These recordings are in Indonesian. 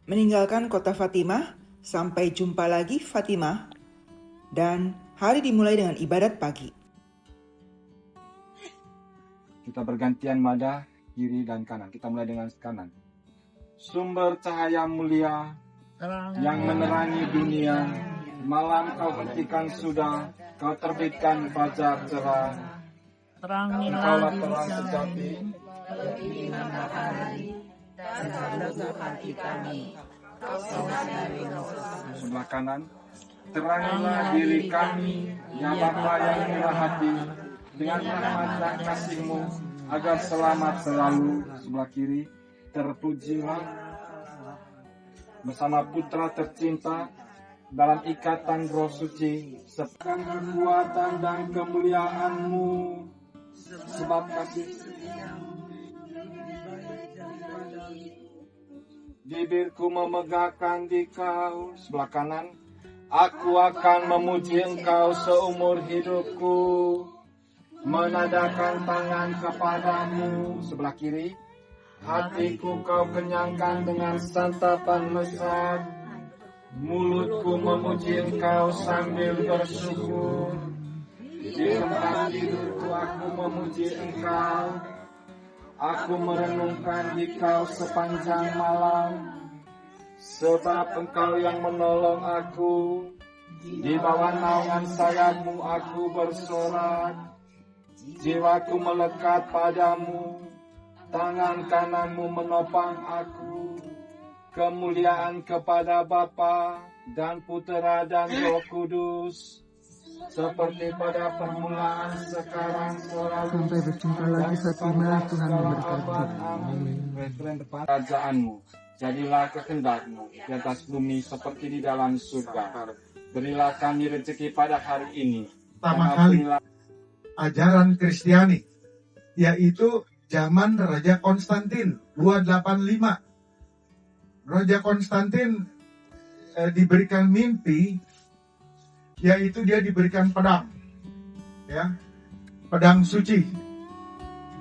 Meninggalkan kota Fatimah, sampai jumpa lagi Fatimah, dan hari dimulai dengan ibadat pagi. Kita bergantian madah, kiri dan kanan. Kita mulai dengan kanan. Sumber cahaya mulia yang menerangi dunia, malam kau hentikan sudah, kau terbitkan fajar cerah. Engkaulah terang sejati, berkiringan matahari, dan seluruh hati kami. Kau sinari sebelah kanan. Terangilah diri kami, ya Bapa yang murah hati, dengan rahmat dan kasih-Mu, agar selamat selalu. Sebelah kiri. Terpujilah bersama putra tercinta dalam ikatan Roh Suci, sepekan kekuatan dan kemuliaan-Mu, sebab kasih bibirku memegahkan di Kau. Sebelah kanan. Aku akan memuji Engkau seumur hidupku, menadakan tangan kepadamu. Sebelah kiri. Hatiku kau kenyangkan dengan santapan lezat, mulutku memuji Engkau sambil bersyukur. Di tempat tidurku aku memuji Engkau, aku merenungkan di Kau sepanjang malam, sebab Engkau yang menolong aku. Di bawah naungan sayap-Mu aku bersorak, jiwaku melekat padamu. Tangan kanan-Mu menopang aku. Kemuliaan kepada Bapa dan Putera dan Roh Kudus, seperti pada permulaan, sekarang, selalu. Sampai berjumpa lagi Fatimah, Tuhan memberkati. Amin. Kerajaan-Mu, jadilah kehendak-Mu di atas bumi seperti di dalam surga. Berilah kami rezeki pada hari ini. Pertama kali ajaran Kristiani, yaitu zaman Raja Konstantin 285. Raja Konstantin diberikan mimpi, yaitu dia diberikan pedang, ya, pedang suci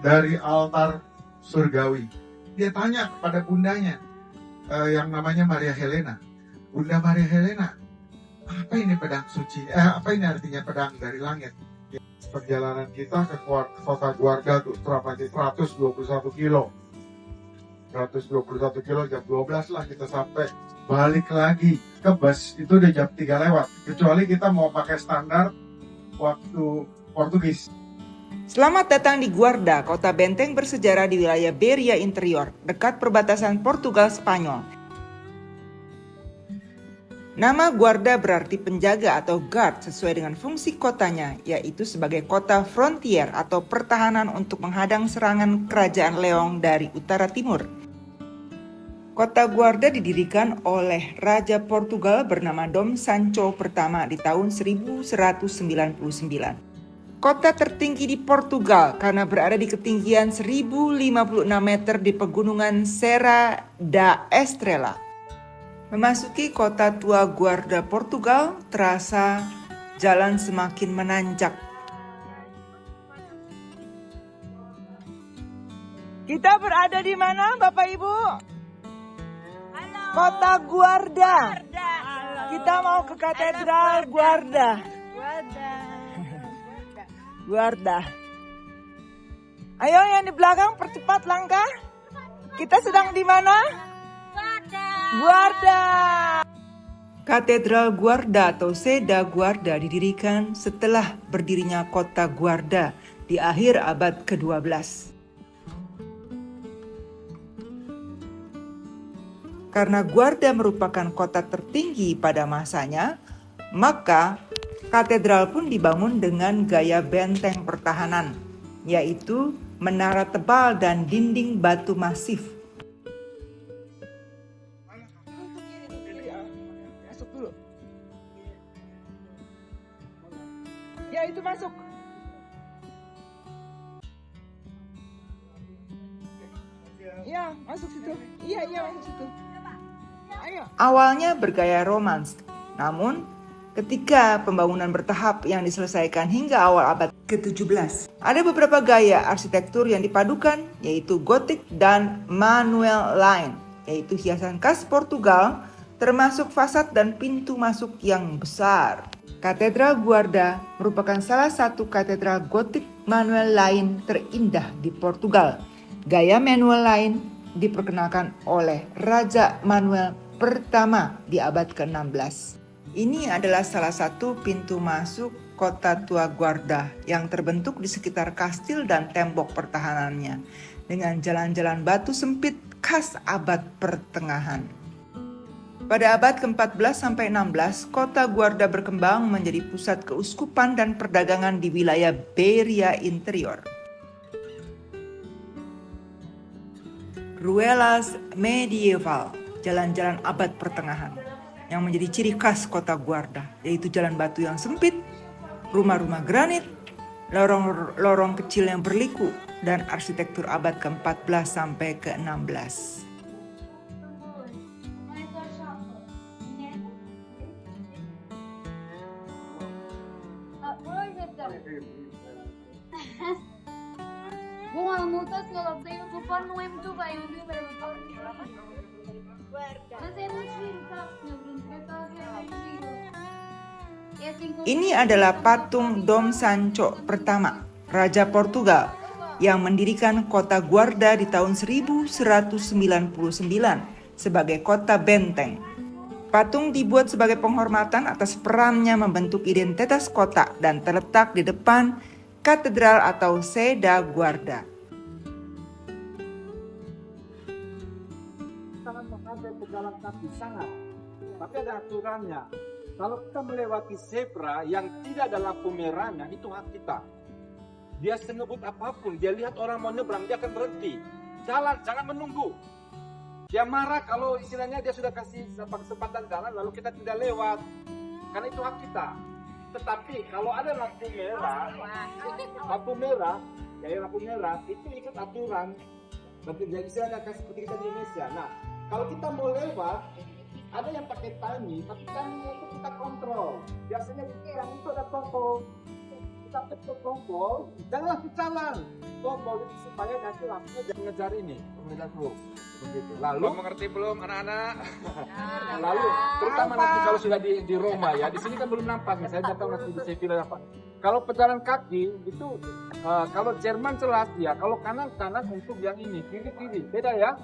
dari altar surgawi. Dia tanya kepada bundanya yang namanya Maria Helena, Bunda Maria Helena, apa ini pedang suci? Apa ini artinya pedang dari langit? Perjalanan kita ke kota Guarda itu 121 kilo. 121 kilo, jam 12 lah kita sampai. Balik lagi ke bus itu udah jam 3 lewat. Kecuali kita mau pakai standar waktu Portugis. Selamat datang di Guarda, kota benteng bersejarah di wilayah Beria Interior, dekat perbatasan Portugal-Spanyol. Nama Guarda berarti penjaga atau guard sesuai dengan fungsi kotanya, yaitu sebagai kota frontier atau pertahanan untuk menghadang serangan kerajaan Leong dari utara timur. Kota Guarda didirikan oleh Raja Portugal bernama Dom Sancho pertama di tahun 1199. Kota tertinggi di Portugal karena berada di ketinggian 1056 meter di pegunungan Serra da Estrela. Memasuki kota tua Guarda Portugal, terasa jalan semakin menanjak. Kita berada di mana, Bapak Ibu? Halo. Kota Guarda. Guarda. Kita mau ke Katedral Guarda. Guarda. Ayo yang di belakang percepat langkah. Kita sedang di mana? Guarda. Katedral Guarda atau Seda Guarda didirikan setelah berdirinya kota Guarda di akhir abad ke-12. Karena Guarda merupakan kota tertinggi pada masanya, maka katedral pun dibangun dengan gaya benteng pertahanan, yaitu menara tebal dan dinding batu masif. Masuk dulu. Ya, itu masuk. Iya, masuk situ. Iya, masuk situ. Ayo. Awalnya bergaya romans, namun ketika pembangunan bertahap yang diselesaikan hingga awal abad ke-17, ada beberapa gaya arsitektur yang dipadukan, yaitu Gothic dan Manuel line. yaitu hiasan khas Portugal, termasuk fasad dan pintu masuk yang besar. Katedral Guarda merupakan salah satu katedral gotik manuel lain terindah di Portugal. Gaya manuel lain diperkenalkan oleh Raja Manuel pertama di abad ke-16. Ini adalah salah satu pintu masuk kota tua Guarda yang terbentuk di sekitar kastil dan tembok pertahanannya dengan jalan-jalan batu sempit khas abad pertengahan. Pada abad ke-14 sampai 16, kota Guarda berkembang menjadi pusat keuskupan dan perdagangan di wilayah Beria Interior. Ruelas medieval, jalan-jalan abad pertengahan, yang menjadi ciri khas kota Guarda, yaitu jalan batu yang sempit, rumah-rumah granit, lorong-lorong kecil yang berliku, dan arsitektur abad ke-14 sampai ke-16. Bunga multas kalau saya kupon no é muito bem, não é? Mas é muito giro, tá? Ini adalah patung Dom Sancho pertama, Raja Portugal, yang mendirikan kota Guarda di tahun 1199 sebagai kota benteng. Patung dibuat sebagai penghormatan atas perannya membentuk identitas kota dan terletak di depan katedral atau Seda Guarda. Sangat menghargai pejalan kaki sangat, tapi ada aturannya. Kalau kita melewati zebra yang tidak ada lampu merahnya, itu hak kita. Dia sengebut apapun, dia lihat orang mau nyebrang, dia akan berhenti. Jalan, jangan menunggu. Dia marah kalau istilahnya dia sudah kasih kesempatan jalan, lalu kita tidak lewat. Karena itu hak kita. Tetapi kalau ada lampu merah itu ikut aturan. Berarti istilahnya seperti kita di Indonesia. Nah, kalau kita mau lewat, ada yang pakai timing, tapi timingnya itu kita kontrol. Biasanya yang itu ada tombol. Kita pencet tombol, jangan langsung jalan. Tombol itu supaya nanti lampunya jangan ngejar ini, mengejar terus. Begitu. Lalu mengerti belum anak-anak? Lalu terutama nanti kalau sudah di Roma ya, di sini kan belum nampak. Saya nggak tahu nanti di Sevilla apa. Kalau pejalan kaki itu kalau Jerman jelas ya, kalau kanan untuk yang ini, kiri beda ya.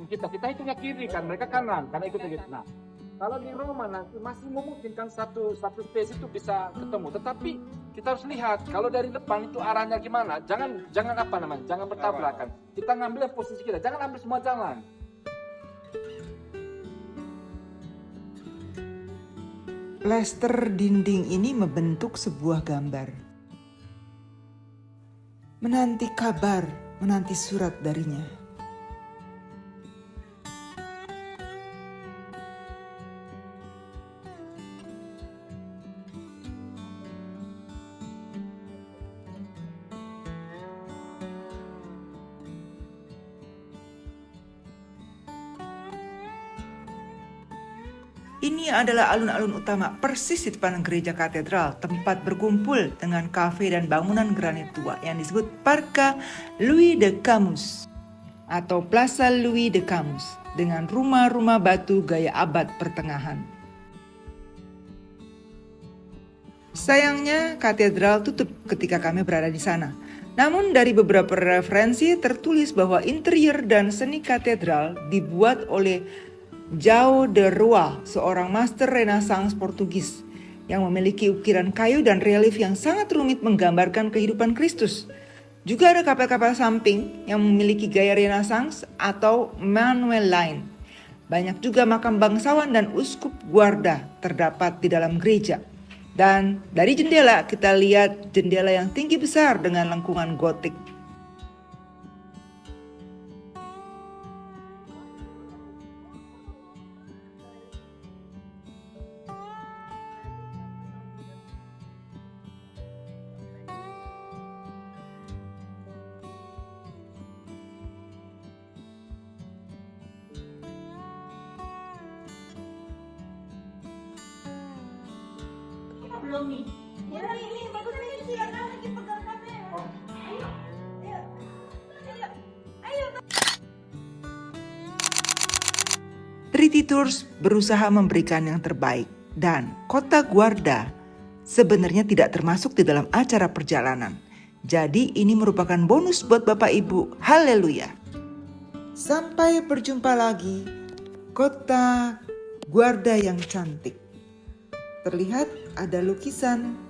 Kita hitungnya kiri kan, mereka kanan karena ikut begitu. Nah, kalau di Roma nanti masih memungkinkan satu space itu bisa ketemu, tetapi kita harus lihat kalau dari depan itu arahnya gimana. Jangan jangan bertabrakan. Kita ngambil posisi kita, jangan ambil semua jalan. Plester dinding ini membentuk sebuah gambar. Menanti kabar, menanti surat darinya. Ini adalah alun-alun utama persis di depan gereja katedral, tempat berkumpul dengan kafe dan bangunan granit tua yang disebut Parque Louis de Camus atau Plaza Louis de Camus dengan rumah-rumah batu gaya abad pertengahan. Sayangnya katedral tutup ketika kami berada di sana. Namun dari beberapa referensi tertulis bahwa interior dan seni katedral dibuat oleh João de Rua, seorang master Renaissance Portugis yang memiliki ukiran kayu dan relief yang sangat rumit menggambarkan kehidupan Kristus. Juga ada kapel-kapel samping yang memiliki gaya Renaissance atau manuel lain. Banyak juga makam bangsawan dan uskup Guarda terdapat di dalam gereja. Dan dari jendela kita lihat jendela yang tinggi besar dengan lengkungan gotik. Belum nih. Ya ini bagus nih sih, anak lagi pegang kamera. Ayo. Ayo. Ayo. Ayo. City Tours berusaha memberikan yang terbaik dan kota Guarda sebenarnya tidak termasuk di dalam acara perjalanan. Jadi ini merupakan bonus buat Bapak Ibu. Haleluya. Sampai berjumpa lagi. Kota Guarda yang cantik. Terlihat ada lukisan.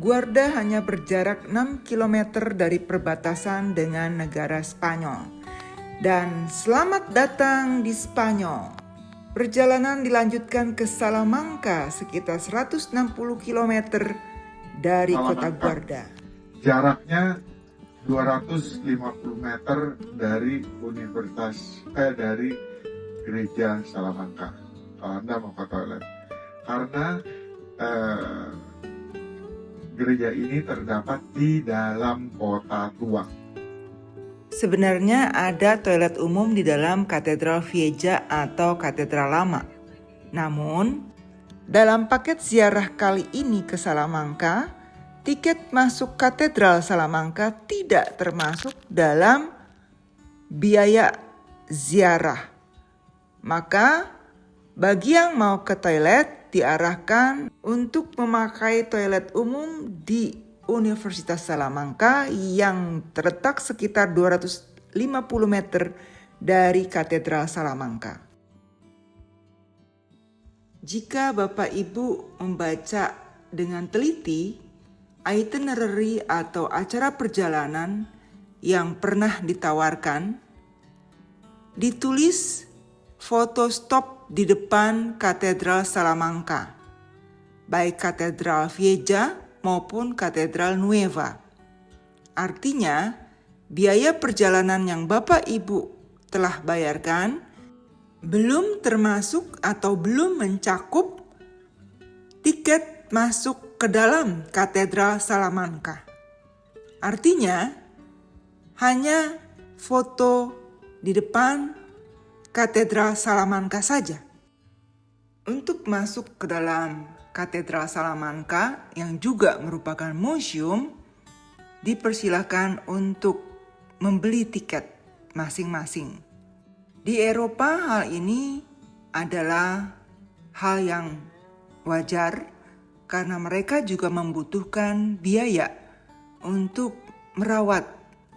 Guarda hanya berjarak 6 km dari perbatasan dengan negara Spanyol. Dan selamat datang di Spanyol. Perjalanan dilanjutkan ke Salamanca sekitar 160 km dari kota Guarda. Jaraknya 250 meter dari dari gereja Salamanca. Kalau Anda mau ke toilet. Karena gereja ini terdapat di dalam kota tua. Sebenarnya ada toilet umum di dalam Katedral Vieja atau Katedral Lama. Namun, dalam paket ziarah kali ini ke Salamanca, tiket masuk Katedral Salamanca tidak termasuk dalam biaya ziarah. Maka, bagi yang mau ke toilet, diarahkan untuk memakai toilet umum di Universitas Salamanca yang terletak sekitar 250 meter dari Katedral Salamanca. Jika Bapak Ibu membaca dengan teliti itinerary atau acara perjalanan yang pernah ditawarkan, ditulis foto stop di depan Katedral Salamanca, baik Katedral Vieja maupun Katedral Nueva. Artinya, biaya perjalanan yang Bapak Ibu telah bayarkan belum termasuk atau belum mencakup tiket masuk ke dalam Katedral Salamanca. Artinya, hanya foto di depan Katedral Salamanca saja. Untuk masuk ke dalam Katedral Salamanca yang juga merupakan museum, dipersilakan untuk membeli tiket masing-masing. Di Eropa hal ini adalah hal yang wajar karena mereka juga membutuhkan biaya untuk merawat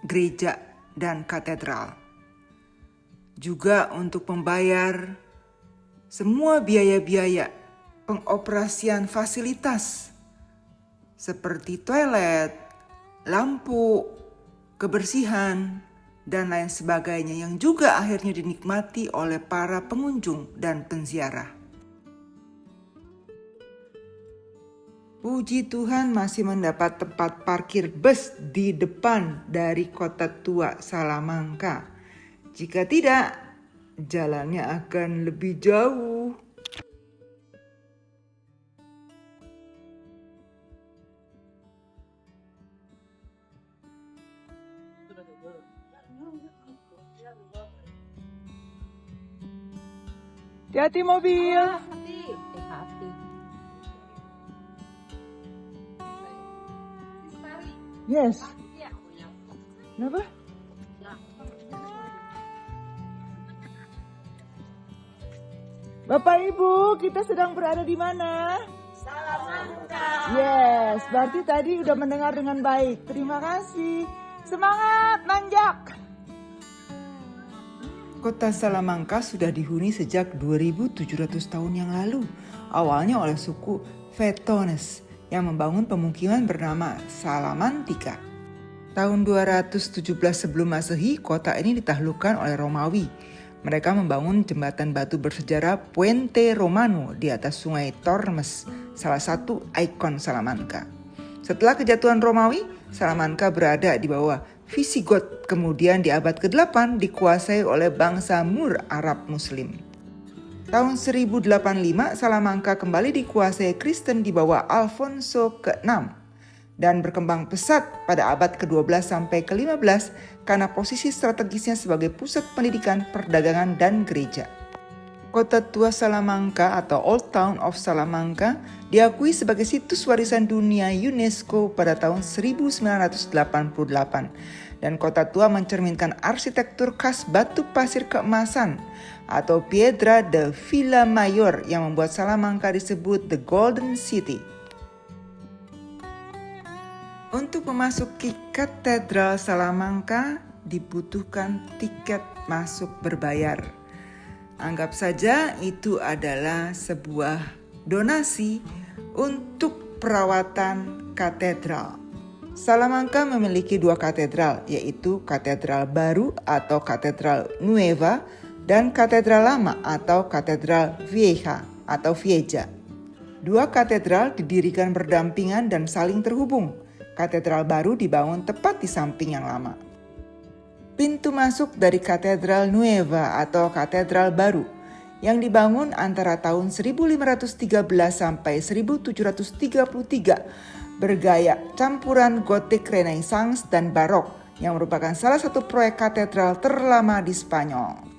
gereja dan katedral. Juga untuk membayar semua biaya-biaya pengoperasian fasilitas seperti toilet, lampu, kebersihan, dan lain sebagainya yang juga akhirnya dinikmati oleh para pengunjung dan penziarah. Puji Tuhan masih mendapat tempat parkir bus di depan dari kota tua Salamanca. Jika tidak, jalannya akan lebih jauh. Hati-hati mobil. Hati. Yes. Kenapa? Bapak Ibu, kita sedang berada di mana? Salamanca. Yes, berarti tadi udah mendengar dengan baik. Terima kasih. Semangat, nanjak. Kota Salamanca sudah dihuni sejak 2700 tahun yang lalu. Awalnya oleh suku Vetones yang membangun pemukiman bernama Salamantica. Tahun 217 sebelum Masehi, kota ini ditaklukkan oleh Romawi. Mereka membangun jembatan batu bersejarah Puente Romano di atas sungai Tormes, salah satu ikon Salamanca. Setelah kejatuhan Romawi, Salamanca berada di bawah Visigoth, kemudian di abad ke-8 dikuasai oleh bangsa Moor Arab Muslim. Tahun 1085, Salamanca kembali dikuasai Kristen di bawah Alfonso ke-6 dan berkembang pesat pada abad ke-12 sampai ke-15 karena posisi strategisnya sebagai pusat pendidikan, perdagangan, dan gereja. Kota tua Salamanca atau Old Town of Salamanca diakui sebagai situs warisan dunia UNESCO pada tahun 1988 dan kota tua mencerminkan arsitektur khas batu pasir keemasan atau Piedra de Villamayor yang membuat Salamanca disebut The Golden City. Untuk memasuki Katedral Salamanca dibutuhkan tiket masuk berbayar. Anggap saja itu adalah sebuah donasi untuk perawatan katedral. Salamanca memiliki 2 katedral, yaitu Katedral Baru atau Katedral Nueva dan Katedral Lama atau Katedral Vieja atau Vieja. 2 katedral didirikan berdampingan dan saling terhubung. Katedral Baru dibangun tepat di samping yang lama. Pintu masuk dari Katedral Nueva atau Katedral Baru yang dibangun antara tahun 1513 sampai 1733 bergaya campuran gotik Renaissance dan Barok yang merupakan salah satu proyek katedral terlama di Spanyol.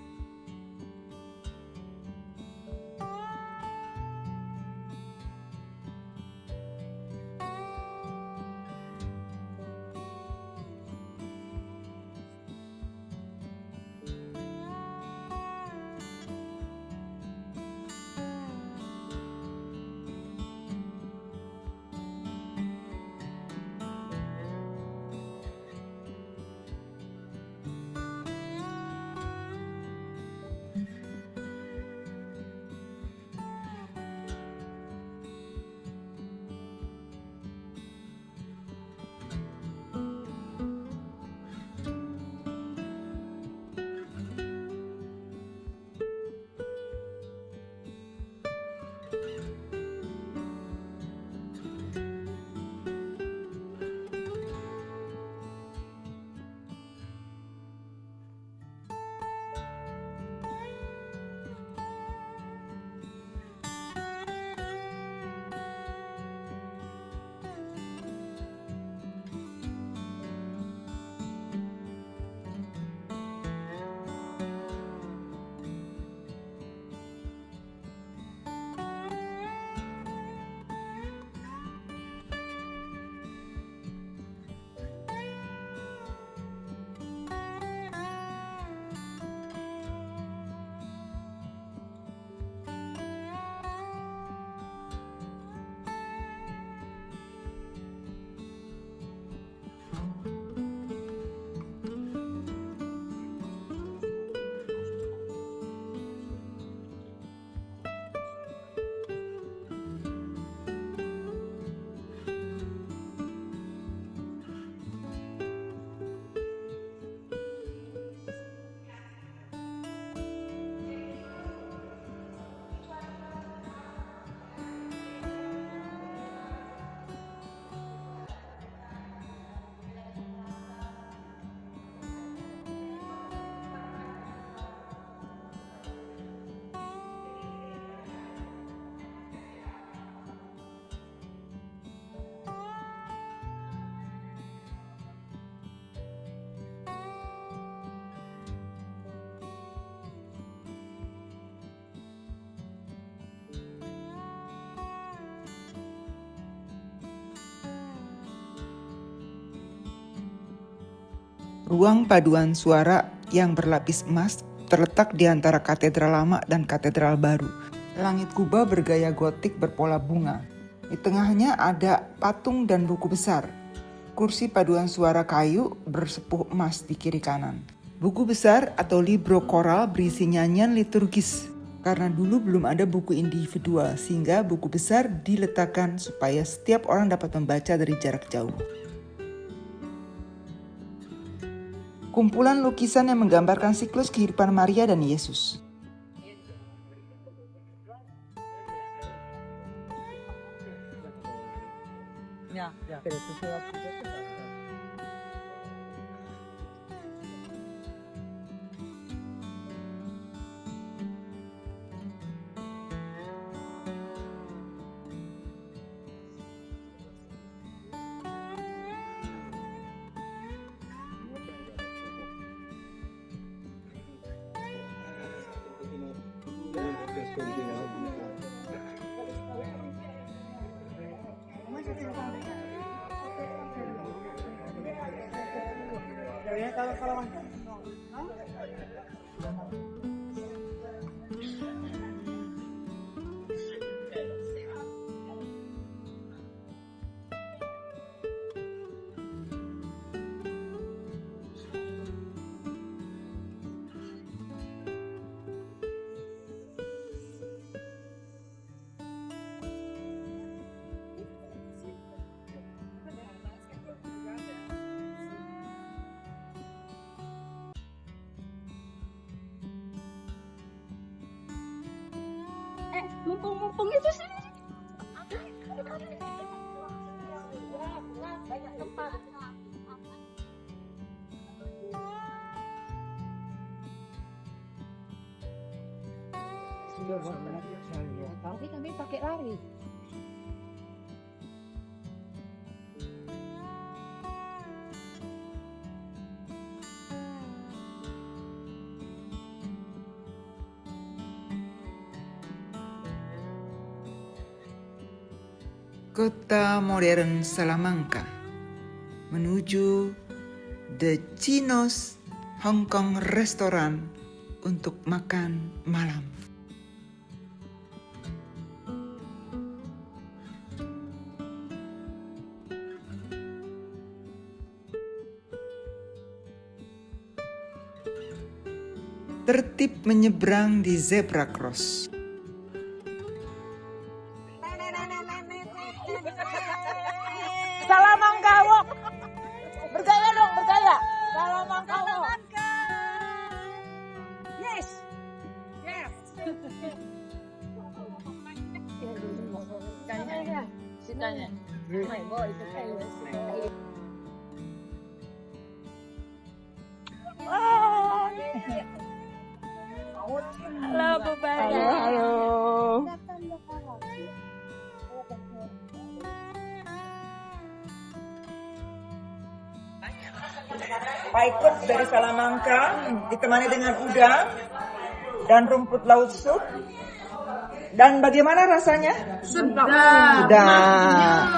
Ruang paduan suara yang berlapis emas terletak di antara katedral lama dan katedral baru. Langit kubah bergaya gotik berpola bunga. Di tengahnya ada patung dan buku besar. Kursi paduan suara kayu bersepuh emas di kiri kanan. Buku besar atau libro koral berisi nyanyian liturgis. Karena dulu belum ada buku individual, sehingga buku besar diletakkan supaya setiap orang dapat membaca dari jarak jauh. Kumpulan lukisan yang menggambarkan siklus kehidupan Maria dan Yesus. Mumpung itu sini. Banyak tempat. Tapi kami pakai lari. Kota modern Salamanca menuju The Chinos Hong Kong Restoran untuk makan malam. Tertib menyeberang di zebra cross. Salamanca, Wok. Bergaya dong, bergaya. Salamanca, Wok. Yes. Yes. Sukanya. My boy, halo, Bubaya. Halo. Pak Ikut dari Salamanca ditemani dengan udang dan rumput laut sup. Dan bagaimana rasanya? Sudah.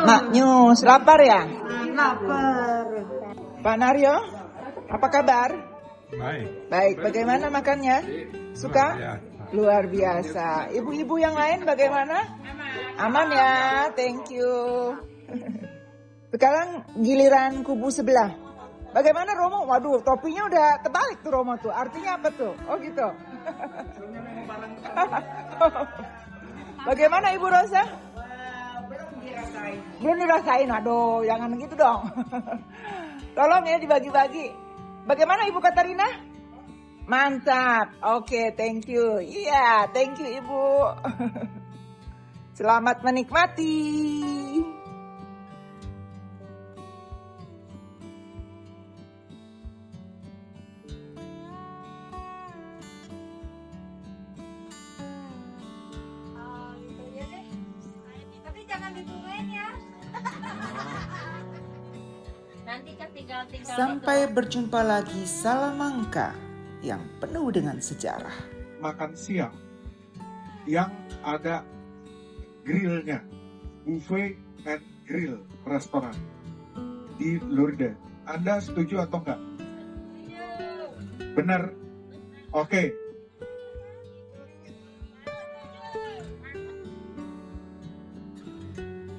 Maknyus, lapar ya? Lapar. Pak Naryo, apa kabar? Baik. Baik, bagaimana makannya? Suka? Luar biasa. Ibu-ibu yang lain bagaimana? Aman ya, thank you. Sekarang giliran kubu sebelah. Bagaimana Romo? Waduh, topinya udah terbalik tuh Romo tuh. Artinya apa tuh? Oh gitu. Bagaimana Ibu Rosa? Belum dirasain. Aduh, jangan gitu dong. Tolong ya dibagi-bagi. Bagaimana Ibu Katarina? Mantap. Oke, thank you. Iya, thank you Ibu. Selamat menikmati. Tapi jangan ditungguin ya. Nanti kan tinggal Sampai berjumpa lagi Salamanca yang penuh dengan sejarah. Makan siang yang ada grillnya, buffet and grill restoran di Lourdes. Anda setuju atau enggak? Benar? Oke.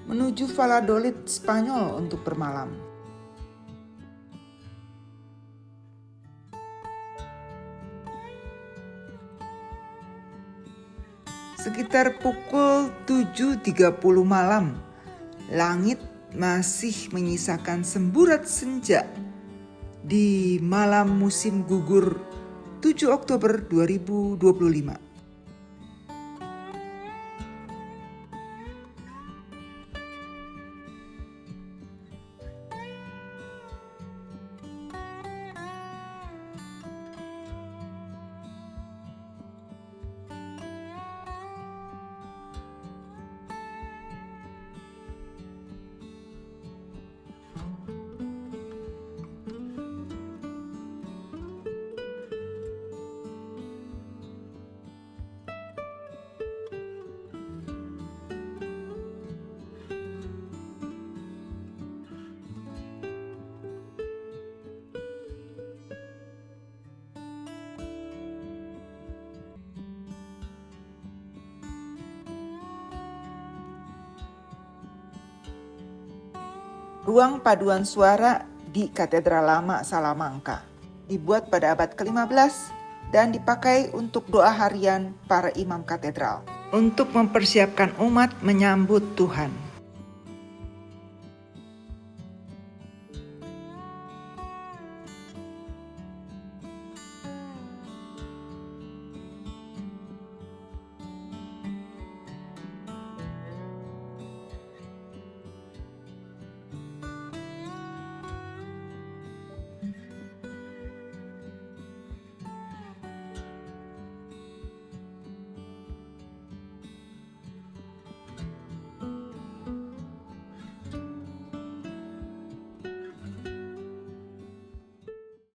Menuju Valladolid, Spanyol untuk bermalam. Sekitar pukul 7.30 malam, langit masih menyisakan semburat senja di malam musim gugur 7 Oktober 2025. ruang paduan suara di Katedral Lama Salamanca. Dibuat pada abad ke-15 dan dipakai untuk doa harian para imam katedral untuk mempersiapkan umat menyambut Tuhan.